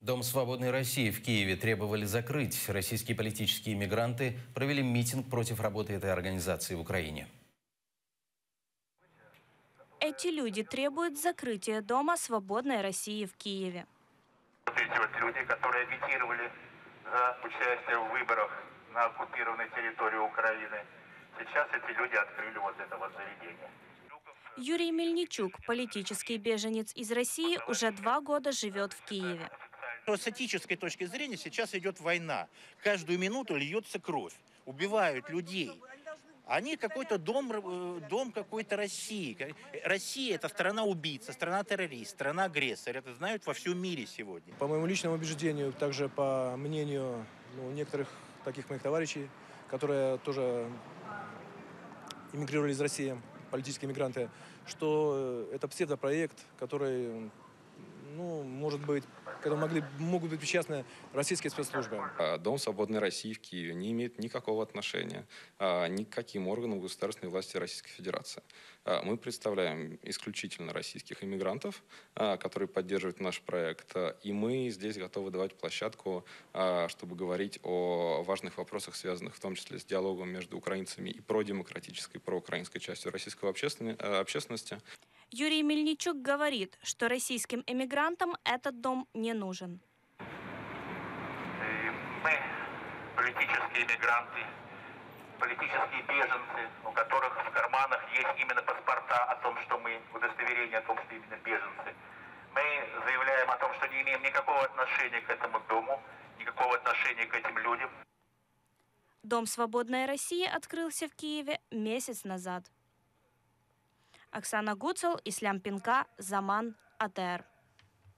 Дом «Свободной России» в Киеве требовали закрыть. Российские политические мигранты провели митинг против работы этой организации в Украине. Эти люди требуют закрытия Дома «Свободной России» в Киеве. Вот эти вот люди, которые агитировали за участие в выборах на оккупированной территории Украины, сейчас эти люди открыли вот это вот заведение. Юрий Мельничук, политический беженец из России, уже 2 года живет в Киеве. С этической точки зрения сейчас идет война. Каждую минуту льется кровь. Убивают людей. Они какой-то дом какой-то России. Россия – это страна-убийца, страна-террорист, страна-агрессор. Это знают во всем мире сегодня. По моему личному убеждению, также по мнению некоторых таких моих товарищей, которые тоже эмигрировали из России, политические мигранты, что это псевдопроект, который, может быть, к этому могут быть причастны российские спецслужбы. Дом «Свободной России» в Киеве не имеет никакого отношения ни к каким органам государственной власти Российской Федерации. Мы представляем исключительно российских иммигрантов, которые поддерживают наш проект, и мы здесь готовы давать площадку, чтобы говорить о важных вопросах, связанных в том числе с диалогом между украинцами и продемократической, проукраинской частью российской общественности. Юрий Мельничук говорит, что российским эмигрантам этот дом не нужен. Мы политические мигранты, политические беженцы, у которых в карманах есть именно паспорта о том, что мы, удостоверение о том, что именно беженцы. Мы заявляем о том, что не имеем никакого отношения к этому дому, никакого отношения к этим людям. Дом «Свободная Россия» открылся в Киеве месяц назад. Оксана Гуцел, Ислам Пинка, Заман, АТР.